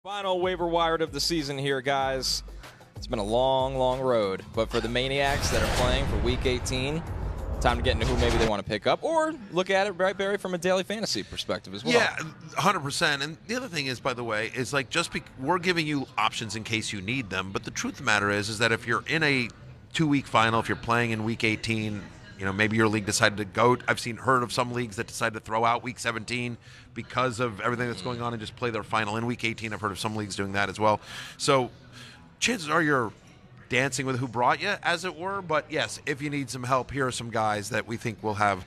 Final waiver wired of the season here, guys. It's been a long, long road. But for the Maniacs that are playing for Week 18, time to get into who maybe they want to pick up. Or look at it, right, Barry, from a daily fantasy perspective as well. Yeah, 100%. And the other thing is, by the way, is like we're giving you options in case you need them. But the truth of the matter is that if you're in a 2-week final, if you're playing in Week 18, maybe your league decided to go. I've heard of some leagues that decided to throw out Week 17 because of everything that's going on and just play their final in Week 18. I've heard of some leagues doing that as well. So chances are you're dancing with who brought you, as it were. But yes, if you need some help, here are some guys that we think will have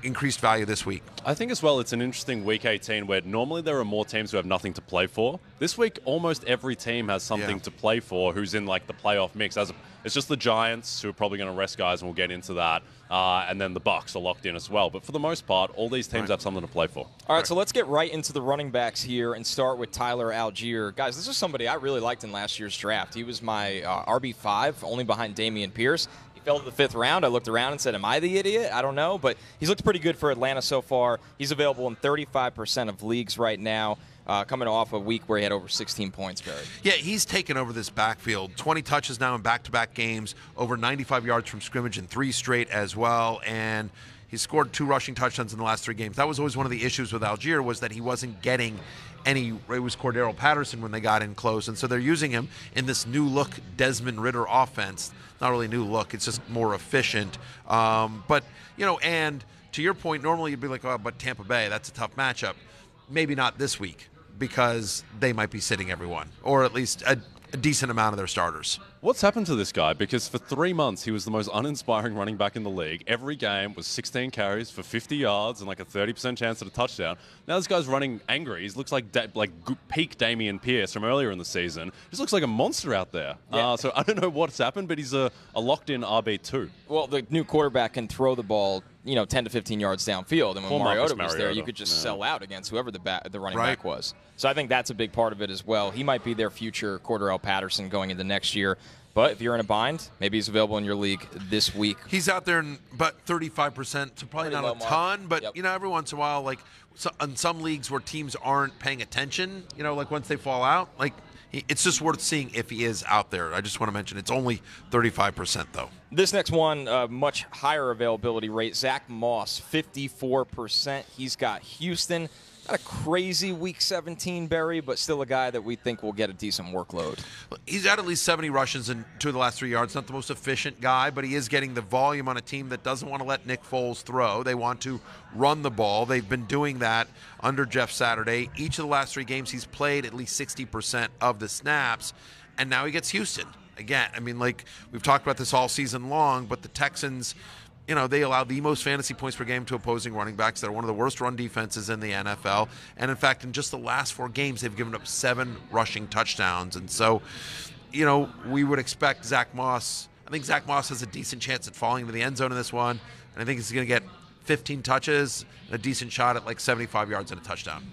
increased value this week. I think as well it's an interesting Week 18 where normally there are more teams who have nothing to play for. This week, almost every team has something to play for who's in like the playoff mix. It's just the Giants who are probably going to rest guys, and we'll get into that. And then the Bucs are locked in as well. But for the most part, all these teams have something to play for. All right, so let's get right into the running backs here and start with Tyler Algier. Guys, this is somebody I really liked in last year's draft. He was my RB5, only behind Dameon Pierce. He fell to the 5th round. I looked around and said, am I the idiot? I don't know, but he's looked pretty good for Atlanta so far. He's available in 35% of leagues right now. Coming off a week where he had over 16 points, Barry. Yeah, he's taken over this backfield. 20 touches now in back-to-back games, over 95 yards from scrimmage in 3 straight as well, and he's scored 2 rushing touchdowns in the last 3 games. That was always one of the issues with Algier, was that he wasn't getting any. It was Cordero Patterson when they got in close, and so they're using him in this new-look Desmond Ridder offense. Not really new look, it's just more efficient. But, and to your point, normally you'd be like, oh, but Tampa Bay, that's a tough matchup. Maybe not this week, because they might be sitting everyone, or at least a decent amount of their starters. What's happened to this guy? Because for 3 months, he was the most uninspiring running back in the league. Every game was 16 carries for 50 yards and like a 30% chance at a touchdown. Now this guy's running angry. He looks like peak Dameon Pierce from earlier in the season. Just looks like a monster out there. Yeah. So I don't know what's happened, but he's a locked-in RB2. Well, the new quarterback can throw the ball 10 to 15 yards downfield. And when Mariota was there, you could just sell out against whoever the running back was. So I think that's a big part of it as well. He might be their future Cordero Patterson going into next year. But if you're in a bind, maybe he's available in your league this week. He's out there in about 35%, so probably not a ton. But, every once in a while, in some leagues where teams aren't paying attention, once they fall out, it's just worth seeing if he is out there. I just want to mention it's only 35%, though. This next one, much higher availability rate. Zach Moss, 54%. He's got Houston. Not a crazy Week 17, Barry, but still a guy that we think will get a decent workload. He's had at least 70 rushes in 2 of the last 3 yards. Not the most efficient guy, but he is getting the volume on a team that doesn't want to let Nick Foles throw. They want to run the ball. They've been doing that under Jeff Saturday. Each of the last 3 games, he's played at least 60% of the snaps, and now he gets Houston. Again, we've talked about this all season long, but the Texans, they allow the most fantasy points per game to opposing running backs. They're one of the worst run defenses in the NFL. And, in fact, in just the last 4 games, they've given up 7 rushing touchdowns. And so, we would expect Zach Moss. I think Zach Moss has a decent chance at falling into the end zone in this one. And I think he's going to get 15 touches, a decent shot at 75 yards and a touchdown.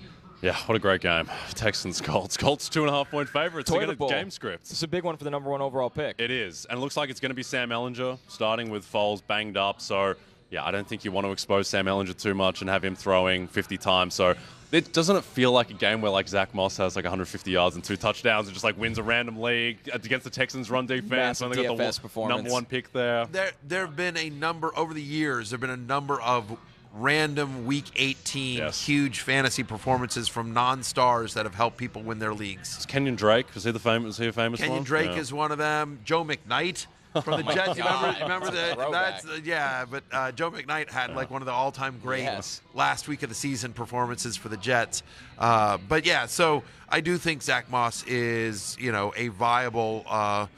Yeah, what a great game. Texans, Colts. Colts 2.5-point favorites. They got a game script. It's a big one for the number 1 overall pick. It is. And it looks like it's going to be Sam Ehlinger, starting with Foles banged up. So, yeah, I don't think you want to expose Sam Ehlinger too much and have him throwing 50 times. So, doesn't it feel like a game where Zach Moss has 150 yards and 2 touchdowns and just wins a random league against the Texans run defense? Massive got DFS the number 1 pick there. There have been a number, over the years, there have been a number of random Week 18 huge fantasy performances from non-stars that have helped people win their leagues. Is Kenyon Drake, is he a famous one? Kenyon Drake is one of them. Joe McKnight from the Jets. Remember that? But Joe McKnight had one of the all-time great last week of the season performances for the Jets. So I do think Zach Moss is, a viable, I'm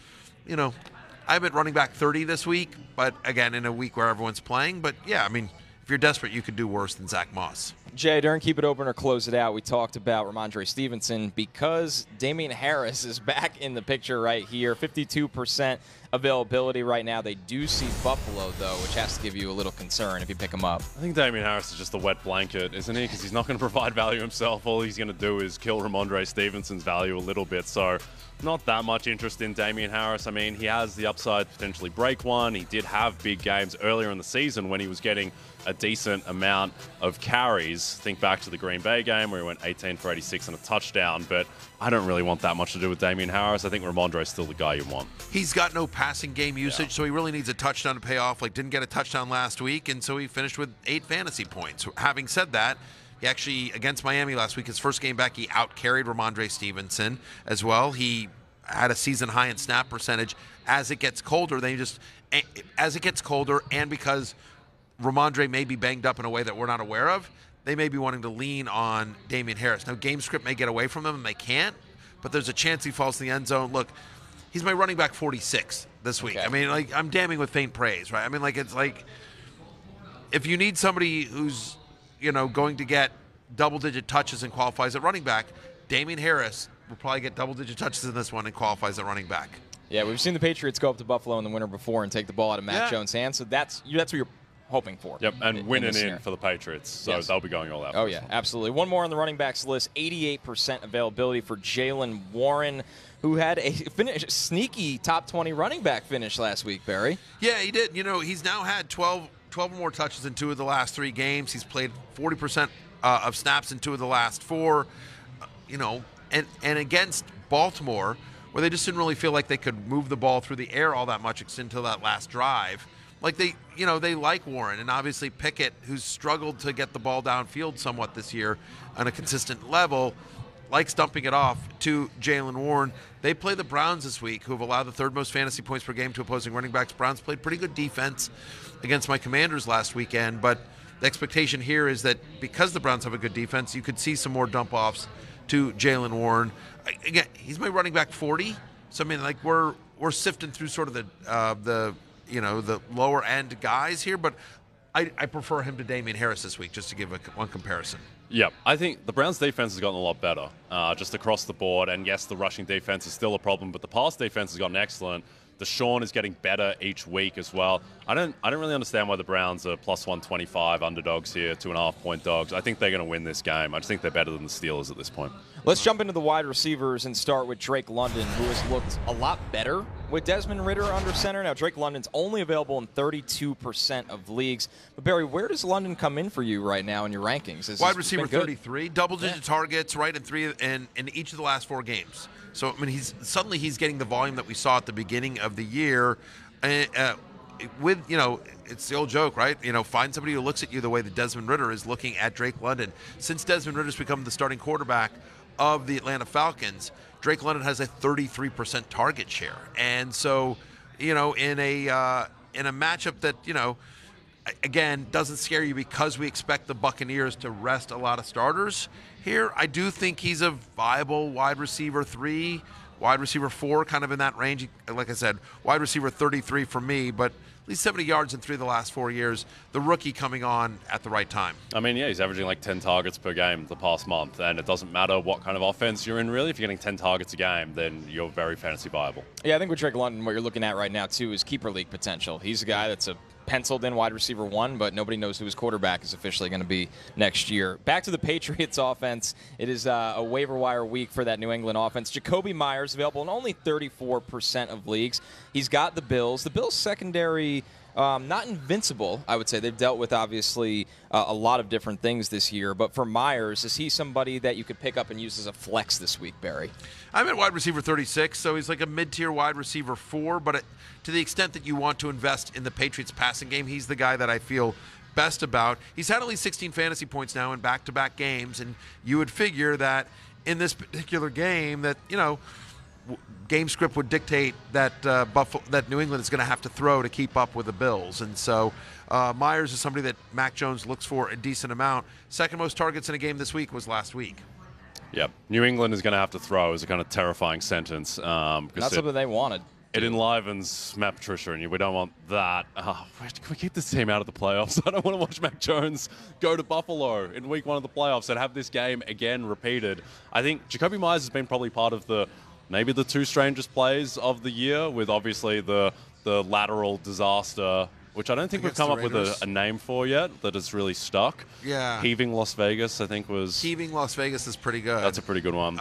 at running back 30 this week, but again, in a week where everyone's playing. But if you're desperate, you could do worse than Zach Moss. Jay, during Keep It Open or Close It Out, we talked about Ramondre Stevenson because Damian Harris is back in the picture right here. 52% availability right now. They do see Buffalo, though, which has to give you a little concern if you pick him up. I think Damian Harris is just a wet blanket, isn't he? Because he's not going to provide value himself. All he's going to do is kill Ramondre Stevenson's value a little bit. So not that much interest in Damian Harris. He has the upside to potentially break one. He did have big games earlier in the season when he was getting a decent amount of carries. Think back to the Green Bay game where he went 18 for 86 and a touchdown, but I don't really want that much to do with Damian Harris. I think Ramondre's still the guy you want. He's got no passing game usage, so he really needs a touchdown to pay off. Like, didn't get a touchdown last week, and so he finished with 8 fantasy points. Having said that, he actually, against Miami last week, his first game back, he out-carried Ramondre Stevenson as well. He had a season high in snap percentage. As it gets colder, and because Ramondre may be banged up in a way that we're not aware of, they may be wanting to lean on Damian Harris. Now, game script may get away from them, and they can't, but there's a chance he falls in the end zone. Look, he's my running back 46 this week. Okay. I mean, like, I'm damning with faint praise, right? I mean, like, it's like if you need somebody who's, going to get double-digit touches and qualifies at running back, Damian Harris will probably get double-digit touches in this one and qualifies at running back. Yeah, we've seen the Patriots go up to Buffalo in the winter before and take the ball out of Mac Jones' hands, so that's what you're hoping for. Yep, and winning in for the Patriots, so they'll be going all out. Oh, yeah, absolutely. One more on the running backs list, 88% availability for Jaylen Warren, who had a sneaky top 20 running back finish last week, Barry. Yeah, he did. He's now had 12 or more touches in 2 of the last 3 games. He's played 40% of snaps in 2 of the last 4. And against Baltimore, where they just didn't really feel like they could move the ball through the air all that much until that last drive. Like they like Warren, and obviously Pickett, who's struggled to get the ball downfield somewhat this year on a consistent level, likes dumping it off to Jaylen Warren. They play the Browns this week, who have allowed the 3rd most fantasy points per game to opposing running backs. Browns played pretty good defense against my Commanders last weekend, but the expectation here is that because the Browns have a good defense, you could see some more dump-offs to Jaylen Warren. Again, he's my running back 40. So I mean, like we're sifting through sort of the lower end guys here, but I prefer him to Damian Harris this week, just to give one comparison. Yep, I think the Browns' defense has gotten a lot better, just across the board. And yes, the rushing defense is still a problem, but the pass defense has gotten excellent. Deshaun is getting better each week as well. I don't really understand why the Browns are plus 125 underdogs here, 2.5-point dogs. I think they're going to win this game. I just think they're better than the Steelers at this point. Let's jump into the wide receivers and start with Drake London, who has looked a lot better with Desmond Ridder under center. Now, Drake London's only available in 32% of leagues. But, Barry, where does London come in for you right now in your rankings? Wide receiver 33, double-digit targets, right, in each of the last 4 games. So, I mean, he's getting the volume that we saw at the beginning of the year. It's the old joke, right? Find somebody who looks at you the way that Desmond Ridder is looking at Drake London. Since Desmond Ridder's become the starting quarterback of the Atlanta Falcons, Drake London has a 33% target share. And so, in a matchup that, again, doesn't scare you because we expect the Buccaneers to rest a lot of starters here, I do think he's a viable wide receiver 3, wide receiver 4, kind of in that range. Like I said, wide receiver 33 for me, but at least 70 yards in 3 of the last 4 years. The rookie coming on at the right time. I mean, yeah, he's averaging like 10 targets per game the past month, and it doesn't matter what kind of offense you're in, really. If you're getting 10 targets a game, then you're very fantasy viable. Yeah, I think with Drake London, what you're looking at right now, too, is keeper league potential. He's a guy that's a penciled-in wide receiver 1, but nobody knows who his quarterback is officially going to be next year. Back to the Patriots offense. It is a waiver wire week for that New England offense. Jacoby Myers available in only 34% of leagues. He's got the Bills. The Bills' secondary, not invincible, I would say. They've dealt with, obviously, a lot of different things this year. But for Myers, is he somebody that you could pick up and use as a flex this week, Barry? I'm at wide receiver 36, so he's like a mid-tier wide receiver 4. But to the extent that you want to invest in the Patriots passing game, he's the guy that I feel best about. He's had at least 16 fantasy points now in back-to-back games, and you would figure that in this particular game that, game script would dictate that that New England is going to have to throw to keep up with the Bills. And so Myers is somebody that Mac Jones looks for a decent amount. Second most targets in a game this week was last week. Yep. New England is going to have to throw is a kind of terrifying sentence. Not something they wanted. It enlivens Matt Patricia, and we don't want that. Can we keep this team out of the playoffs? I don't want to watch Mac Jones go to Buffalo in week 1 of the playoffs and have this game again repeated. I think Jacoby Myers has been probably part of maybe the 2 strangest plays of the year, with obviously the lateral disaster, which I don't think we've come up with a name for yet that has really stuck. Yeah. Heaving Las Vegas, I think was... Heaving Las Vegas is pretty good. That's a pretty good one.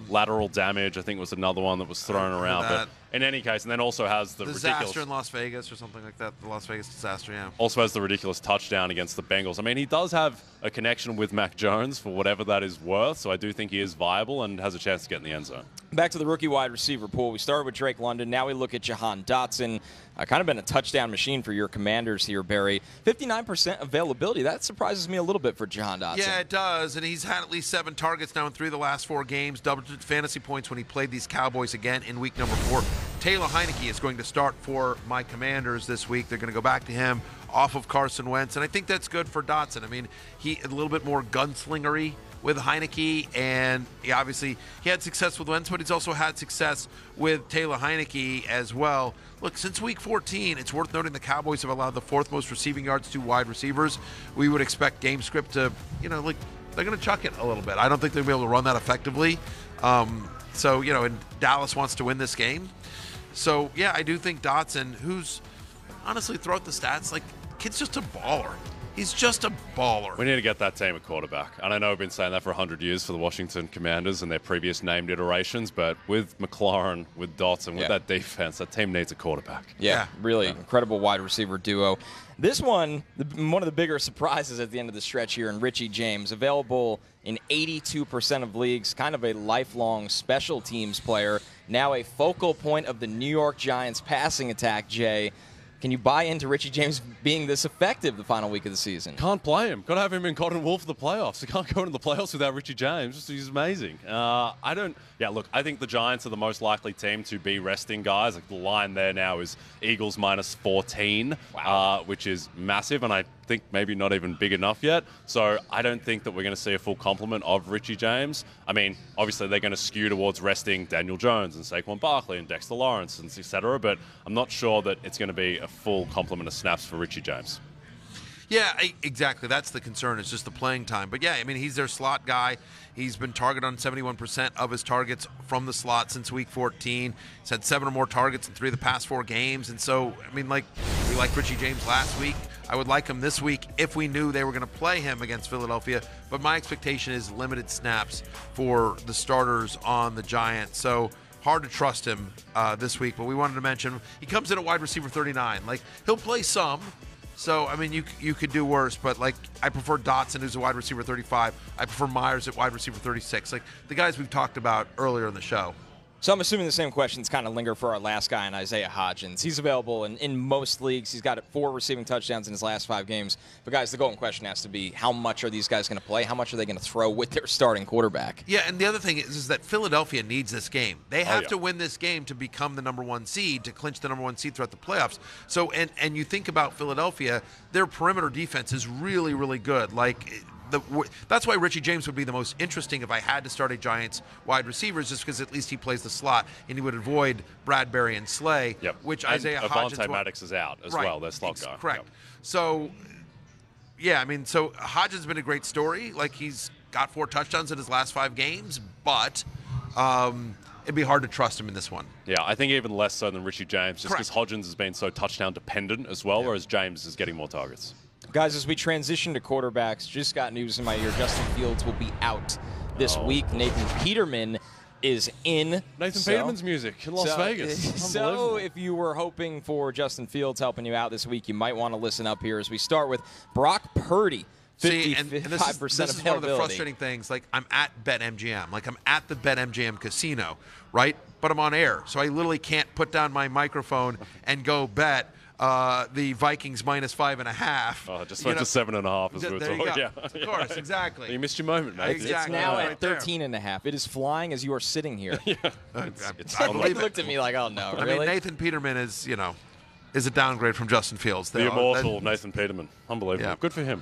Lateral damage, I think, was another one that was thrown around. But in any case, and then also has the disaster ridiculous in Las Vegas or something like that. The Las Vegas disaster, yeah. Also has the ridiculous touchdown against the Bengals. I mean, he does have a connection with Mac Jones for whatever that is worth, so I do think he is viable and has a chance to get in the end zone. Back to the rookie wide receiver pool. We started with Drake London. Now we look at Jahan Dotson. Kind of been a touchdown machine for your Commanders here, Barry. 59% availability. That surprises me a little bit for Jahan Dotson. Yeah, it does. And he's had at least 7 targets now in 3 of the last 4 games. Double-digit fantasy points when he played these Cowboys again in week number 4. Taylor Heineke is going to start for my Commanders this week. They're going to go back to him off of Carson Wentz. And I think that's good for Dotson. I mean, he a little bit more gunslingery with Heineke, and obviously he had success with Wentz, but he's also had success with Taylor Heineke as well. Look, since week 14, it's worth noting the Cowboys have allowed the 4th most receiving yards to wide receivers. We would expect game script to, they're going to chuck it a little bit. I don't think they'll be able to run that effectively. And Dallas wants to win this game. So, yeah, I do think Dotson, who's honestly throughout the stats, kid's just a baller. He's just a baller. We need to get that team a quarterback. And I know we've been saying that for 100 years for the Washington Commanders and their previous named iterations, but with McLaurin, with Dotson, with that defense, that team needs a quarterback. Really incredible wide receiver duo. This one of the bigger surprises at the end of the stretch here, in Richie James, available in 82% of leagues, kind of a lifelong special teams player, now a focal point of the New York Giants passing attack, Jay. Can you buy into Richie James being this effective the final week of the season? Can't play him. Got to have him in Cotton Wool for the playoffs. You can't go into the playoffs without Richie James. He's amazing. I think the Giants are the most likely team to be resting guys. The line there now is Eagles -14, which is massive, and I think maybe not even big enough yet. So I don't think that we're going to see a full complement of Richie James. I mean, obviously they're going to skew towards resting Daniel Jones and Saquon Barkley and Dexter Lawrence and etc., but I'm not sure that it's going to be a full complement of snaps for Richie James. Yeah, exactly. That's the concern. It's just the playing time. But, yeah, I mean, he's their slot guy. He's been targeted on 71% of his targets from the slot since week 14. He's had 7 or more targets in 3 of the past 4 games. And so, I mean, we liked Richie James last week. I would like him this week if we knew they were going to play him against Philadelphia. But my expectation is limited snaps for the starters on the Giants. So, hard to trust him this week. But we wanted to mention he comes in at wide receiver 39. He'll play some. So, I mean, you could do worse, but, I prefer Dotson, who's a wide receiver 35. I prefer Myers at wide receiver 36. The guys we've talked about earlier in the show. So I'm assuming the same questions kind of linger for our last guy, in Isaiah Hodgins. He's available in most leagues. He's got 4 receiving touchdowns in his last 5 games. But, guys, the golden question has to be, how much are these guys going to play? How much are they going to throw with their starting quarterback? Yeah, and the other thing is that Philadelphia needs this game. They have to win this game to become the number 1 seed, to clinch the number 1 seed throughout the playoffs. So, and you think about Philadelphia, their perimeter defense is really, really good. That's why Richie James would be the most interesting if I had to start a Giants wide receivers, just because at least he plays the slot and he would avoid Bradbury and Slay, which and Isaiah Hodgins... Avonte Maddox is out as well, their slot guy. Correct. So, yeah, I mean, so Hodgins has been a great story. He's got 4 touchdowns in his last 5 games, but it'd be hard to trust him in this one. Yeah, I think even less so than Richie James, just because Hodgins has been so touchdown dependent as well, whereas James is getting more targets. Guys, as we transition to quarterbacks, just got news in my ear. Justin Fields will be out this week. Nathan Peterman is in. Peterman's music in Las Vegas. So if you were hoping for Justin Fields helping you out this week, you might want to listen up here as we start with Brock Purdy. 55% this is one of the frustrating things. I'm at BetMGM. I'm at the BetMGM casino, right? But I'm on air, so I literally can't put down my microphone and go bet the Vikings -5.5. Just went to 7.5 as we were talking. Yeah, of course, exactly. You missed your moment, mate. Exactly. It's now at 13.5. It is flying as you are sitting here. I believe he looked at me like, oh no, really? I mean, Nathan Peterman is a downgrade from Justin Fields. The immortal Nathan Peterman. Unbelievable. Yeah. Good for him.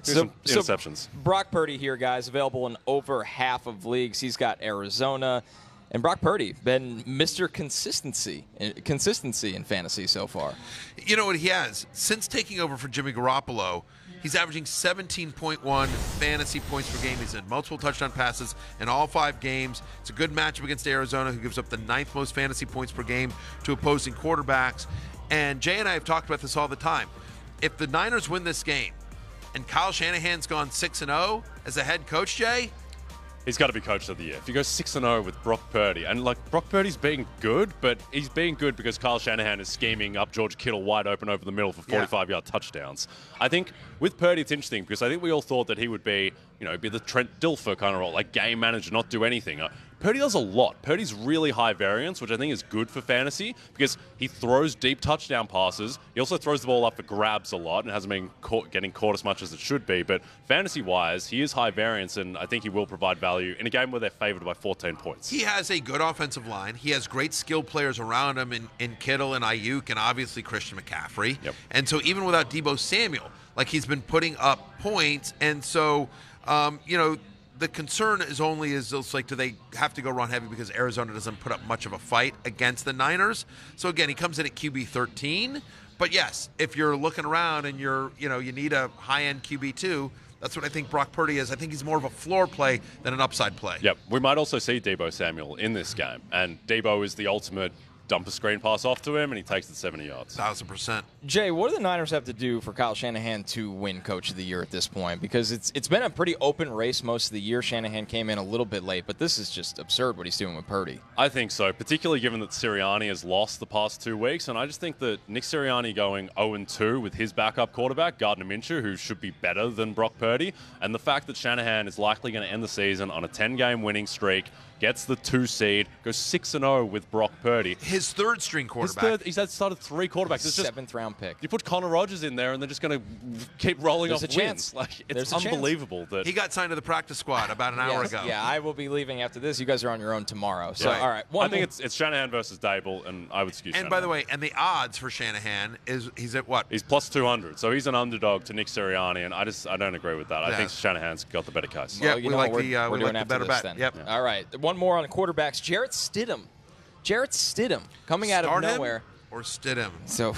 Some interceptions. Brock Purdy here, guys, available in over half of leagues. He's got Arizona. And Brock Purdy, been Mr. Consistency in fantasy so far. You know what he has? Since taking over for Jimmy Garoppolo, he's averaging 17.1 fantasy points per game. He's had multiple touchdown passes in all 5 games. It's a good matchup against Arizona, who gives up the 9th most fantasy points per game to opposing quarterbacks. And Jay and I have talked about this all the time. If the Niners win this game and Kyle Shanahan's gone 6-0 as a head coach, Jay, he's got to be Coach of the Year. If you go 6-0 with Brock Purdy, and like Brock Purdy's being good, but he's being good because Kyle Shanahan is scheming up George Kittle wide open over the middle for 45-yard touchdowns. I think with Purdy, it's interesting because I think we all thought that he would be, be the Trent Dilfer kind of role, like game manager, not do anything. Purdy does a lot. Purdy's really high variance, which I think is good for fantasy because he throws deep touchdown passes. He also throws the ball up for grabs a lot and hasn't been getting caught as much as it should be. But fantasy-wise, he is high variance, and I think he will provide value in a game where they're favored by 14 points. He has a good offensive line. He has great skilled players around him in Kittle and Ayuk and obviously Christian McCaffrey. Yep. And so even without Deebo Samuel, like he's been putting up points. And so, the concern is only like, do they have to go run heavy because Arizona doesn't put up much of a fight against the Niners? So again, he comes in at QB 13. But yes, if you're looking around and you need a high-end QB 2, that's what I think Brock Purdy is. I think he's more of a floor play than an upside play. Yep. We might also see Deebo Samuel in this game, and Deebo is the ultimate dump a screen pass off to him, and he takes it 70 yards. 1,000%. Jay, what do the Niners have to do for Kyle Shanahan to win Coach of the Year at this point? Because it's been a pretty open race most of the year. Shanahan came in a little bit late, but this is just absurd what he's doing with Purdy. I think so, particularly given that Sirianni has lost the past 2 weeks, and I just think that Nick Sirianni going 0-2 with his backup quarterback, Gardner Minshew, who should be better than Brock Purdy, and the fact that Shanahan is likely going to end the season on a 10-game winning streak, gets the 2 seed, goes 6-0 with Brock Purdy. His third string quarterback. He's had started 3 quarterbacks. It's just 7th round pick. You put Connor Rogers in there, and they're just going to keep rolling off wins. Like, it's unbelievable that he got signed to the practice squad about an hour ago. Yeah, I will be leaving after this. You guys are on your own tomorrow. So, all right. I think it's Shanahan versus Dable, and I would skew Shanahan. And by the way, and the odds for Shanahan is he's at what? He's plus 200. So he's an underdog to Nick Sirianni, and I don't agree with that. I think Shanahan's got the better case. Yeah, well, we like the better bet. Then. Yep. All right. One more on the quarterbacks. Jarrett Stidham coming out of nowhere. Or Stidham. So,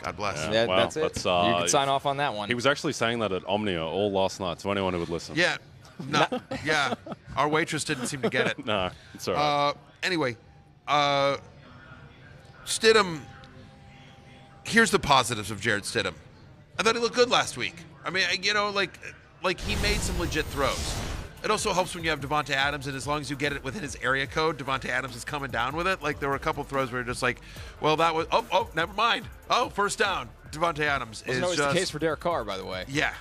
God bless. Yeah, that's it. You can sign off on that one. He was actually saying that at Omnia all last night to anyone who would listen. Yeah. Yeah. Our waitress didn't seem to get it. No, it's all right. Anyway, Stidham, here's the positives of Jarrett Stidham. I thought he looked good last week. I mean, like he made some legit throws. It also helps when you have Devontae Adams, and as long as you get it within his area code, Devontae Adams is coming down with it. Like, there were a couple throws where you're just like, well, that was, never mind. Oh, first down. Devontae Adams is always the case for Derek Carr, by the way. Yeah.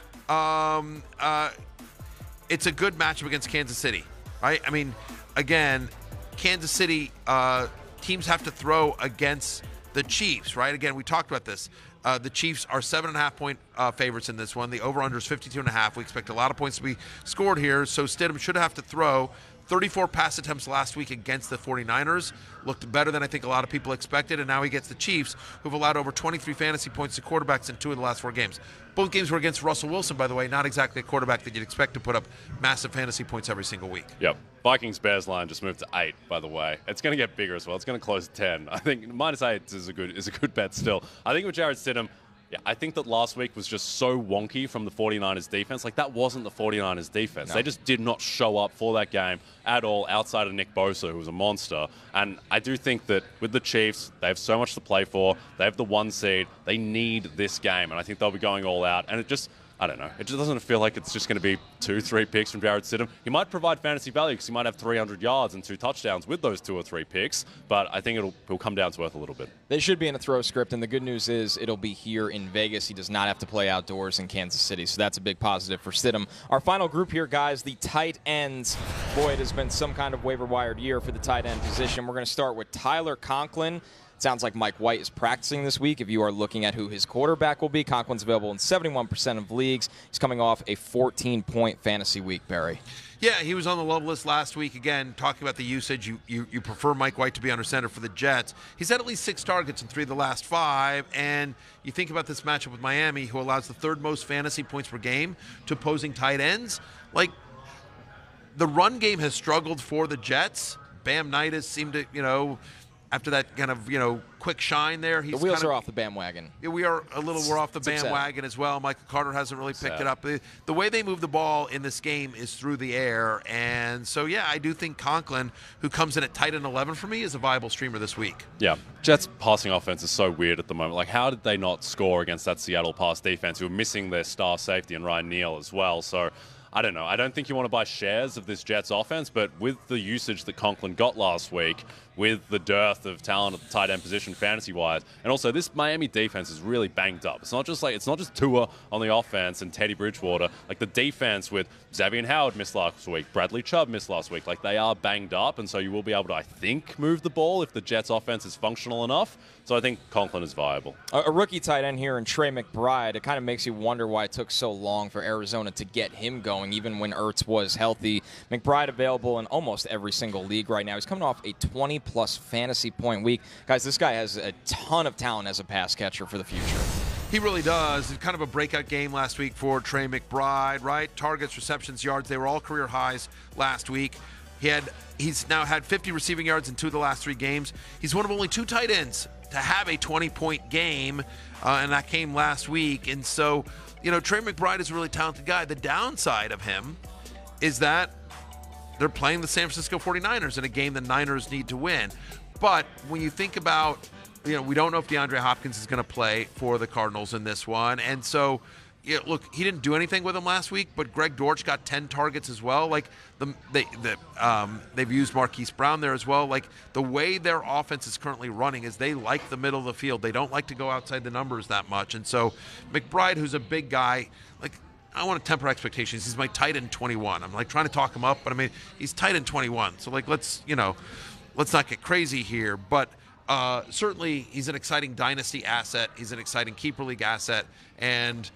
It's a good matchup against Kansas City, right? I mean, again, Kansas City teams have to throw against the Chiefs, right? Again, we talked about this. The Chiefs are 7.5-point favorites in this one. The over-under is 52.5. We expect a lot of points to be scored here, so Stidham should have to throw. 34 pass attempts last week against the 49ers. Looked better than I think a lot of people expected, and now he gets the Chiefs, who've allowed over 23 fantasy points to quarterbacks in 2 of the last 4 games. Both games were against Russell Wilson, by the way, not exactly a quarterback that you'd expect to put up massive fantasy points every single week. Yep. Vikings-Bears line just moved to 8, by the way. It's going to get bigger as well. It's going to close at 10. I think -8 is a good bet still. I think with Jarrett Stidham, yeah, I think that last week was just so wonky from the 49ers defense. Like, that wasn't the 49ers defense. No. They just did not show up for that game at all outside of Nick Bosa, who was a monster. And I do think that with the Chiefs, they have so much to play for. They have the 1 seed. They need this game, and I think they'll be going all out. And it just, I don't know. It just doesn't feel like it's just going to be 2-3 picks from Jarrett Stidham. He might provide fantasy value because he might have 300 yards and 2 touchdowns with those 2 or 3 picks, but I think it'll come down to earth a little bit. They should be in a throw script, and the good news is it'll be here in Vegas. He does not have to play outdoors in Kansas City, so that's a big positive for Stidham. Our final group here, guys, the tight ends. Boy, it has been some kind of waiver-wired year for the tight end position. We're going to start with Tyler Conklin. Sounds like Mike White is practicing this week. If you are looking at who his quarterback will be, Conklin's available in 71% of leagues. He's coming off a 14-point fantasy week, Barry. Yeah, he was on the love list last week. Again, talking about the usage, you prefer Mike White to be under center for the Jets. He's had at least 6 targets in 3 of the last 5, and you think about this matchup with Miami, who allows the 3rd most fantasy points per game to opposing tight ends. Like, the run game has struggled for the Jets. Bam Knight has seemed to, after that kind of, quick shine there. The wheels are off the bandwagon. Yeah, we're off the bandwagon as well. Michael Carter hasn't really picked it up. The way they move the ball in this game is through the air. And so, yeah, I do think Conklin, who comes in at tight end 11 for me, is a viable streamer this week. Yeah. Jets' passing offense is so weird at the moment. Like, how did they not score against that Seattle pass defense, who were missing their star safety and Ryan Neal as well? So, I don't know. I don't think you want to buy shares of this Jets offense, but with the usage that Conklin got last week, with the dearth of talent at the tight end position fantasy-wise, and also this Miami defense is really banged up. It's not just Tua on the offense and Teddy Bridgewater. Like the defense with Xavier Howard missed last week, Bradley Chubb missed last week. Like they are banged up, and so you will be able to, I think, move the ball if the Jets offense is functional enough. So I think Conklin is viable. A rookie tight end here in Trey McBride. It kind of makes you wonder why it took so long for Arizona to get him going, even when Ertz was healthy. McBride available in almost every single league right now. He's coming off a 20-plus fantasy point week. Guys, this guy has a ton of talent as a pass catcher for the future. He really does. It's kind of a breakout game last week for Trey McBride, right? Targets, receptions, yards, they were all career highs last week. He's now had 50 receiving yards in 2 of the last 3 games. He's one of only 2 tight ends to have a 20-point game, and that came last week. And so, Trey McBride is a really talented guy. The downside of him is that they're playing the San Francisco 49ers in a game the Niners need to win. But when you think about, we don't know if DeAndre Hopkins is going to play for the Cardinals in this one. And so, look, he didn't do anything with him last week, but Greg Dortch got 10 targets as well. Like they've used Marquise Brown there as well. Like the way their offense is currently running is they like the middle of the field. They don't like to go outside the numbers that much. And so McBride, who's a big guy, like I want to temper expectations. He's my tight end 21. I'm like trying to talk him up, but I mean he's tight end 21. So like let's not get crazy here, but. Certainly, he's an exciting dynasty asset. He's an exciting keeper league asset, and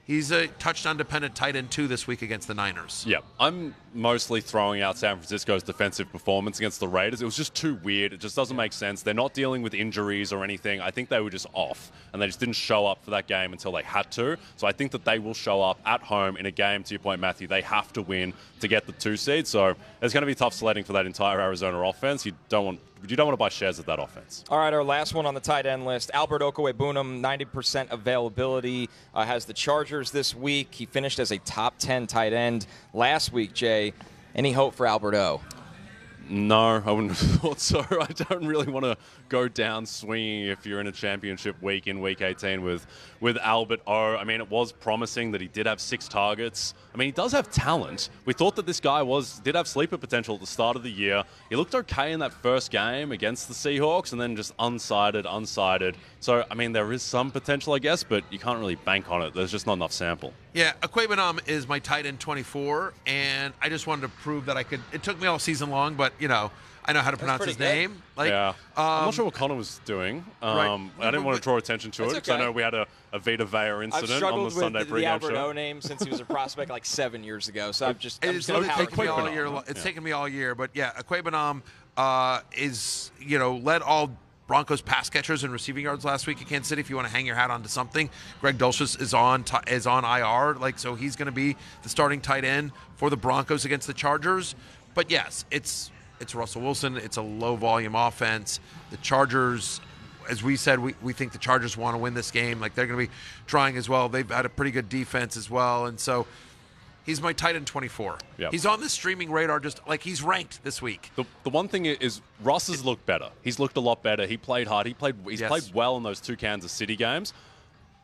he's a touchdown-dependent tight end, too, this week against the Niners. Yeah, I'm mostly throwing out San Francisco's defensive performance against the Raiders. It was just too weird. It just doesn't make sense. They're not dealing with injuries or anything. I think they were just off, and they just didn't show up for that game until they had to. So I think that they will show up at home in a game, to your point, Matthew. They have to win to get the 2 seed. So it's going to be tough sledding for that entire Arizona offense. You don't want to buy shares of that offense. All right, our last one on the tight end list, Albert Okwuegbunam, 90% availability, has the Chargers this week. He finished as a top 10 tight end last week, Jay. Any hope for Albert O? No, I wouldn't have thought so. I don't really want to go down swinging if you're in a championship week in Week 18 with Albert O. I mean, it was promising that he did have 6 targets. I mean, he does have talent. We thought that this guy did have sleeper potential at the start of the year. He looked okay in that first game against the Seahawks and then just unsighted. So, I mean, there is some potential, I guess, but you can't really bank on it. There's just not enough sample. Yeah, Okwuegbunam is my tight end 24, and I just wanted to prove that I could. It took me all season long, but, I know how to pronounce his name. I'm not sure what Connor was doing. Right. I didn't want to draw attention to it because I know we had a Vita Vea incident on the Sunday pregame show. I've struggled with the Albert O name since he was a prospect like 7 years ago. So it's taken me all year. But yeah, Okwuegbunam is led all Broncos pass catchers and receiving yards last week at Kansas City. If you want to hang your hat onto something, Greg Dulcich is on IR, so he's going to be the starting tight end for the Broncos against the Chargers. But yes, it's Russell Wilson. It's a low volume offense. The Chargers, as we said, we think the Chargers want to win this game. Like they're going to be trying as well. They've had a pretty good defense as well, and so. He's my tight end 24. Yep. He's on the streaming radar, just like he's ranked this week. The one thing is Russ has looked better. He's looked a lot better. He played hard. He's played well in those 2 Kansas City games.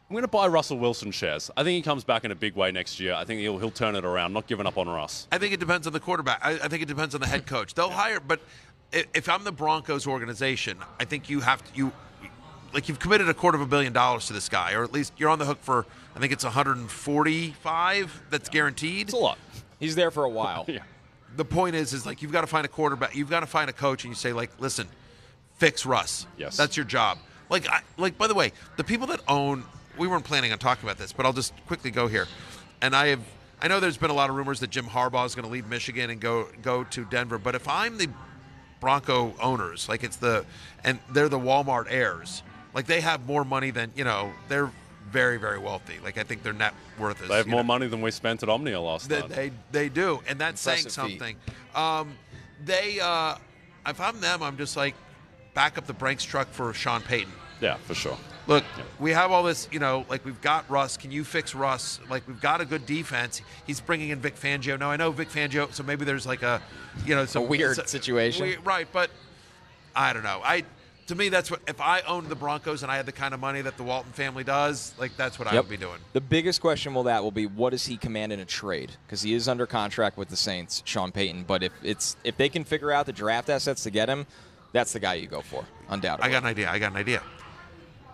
I'm going to buy Russell Wilson shares. I think he comes back in a big way next year. I think he'll turn it around. Not giving up on Russ. I think it depends on the quarterback. I think it depends on the head coach. They'll hire, but if I'm the Broncos organization, I think you have to you've committed $250 million to this guy, or at least you're on the hook for, I think it's 145 that's guaranteed. It's a lot. He's there for a while. Yeah. The point is like you've got to find a quarterback, you've got to find a coach, and you say like, listen, fix Russ. Yes. That's your job. Like by the way, the people that own, we weren't planning on talking about this, but I'll just quickly go here. And I know there's been a lot of rumors that Jim Harbaugh is going to leave Michigan and go to Denver, but if I'm the Bronco owners, like and they're the Walmart heirs. Like they have more money than, they're very, very wealthy. Like I think their net worth is. They have more money than we spent at Omnia last night. They do, and that's Impressive saying something. If I'm them, I'm just like, back up the Brinks truck for Sean Payton. Yeah, for sure. Look, we have all this, like we've got Russ. Can you fix Russ? Like we've got a good defense. He's bringing in Vic Fangio. Now I know Vic Fangio, so maybe there's like a, some weird situation. Right, but I don't know. To me, that's what, if I owned the Broncos and I had the kind of money that the Walton family does, like that's what I would be doing. The biggest question will be, what does he command in a trade? Because he is under contract with the Saints, Sean Payton. But if they can figure out the draft assets to get him, that's the guy you go for, undoubtedly. I got an idea.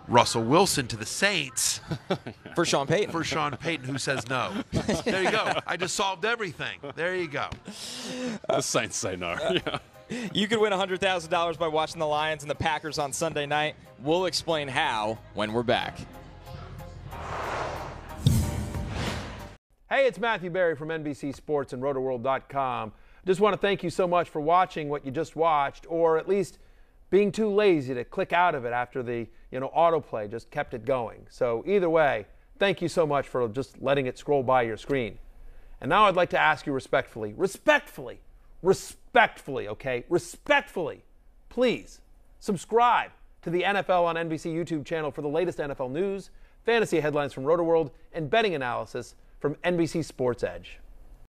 Russell Wilson to the Saints. For Sean Payton. For Sean Payton, who says no. There you go. I just solved everything. There you go. The Saints say no. Yeah. You could win $100,000 by watching the Lions and the Packers on Sunday night. We'll explain how when we're back. Hey, it's Matthew Berry from NBC Sports and RotoWorld.com. Just want to thank you so much for watching what you just watched, or at least being too lazy to click out of it after the autoplay just kept it going. So either way, thank you so much for just letting it scroll by your screen. And now I'd like to ask you respectfully, please subscribe to the NFL on NBC YouTube channel for the latest NFL news, fantasy headlines from RotoWorld, and betting analysis from NBC Sports Edge.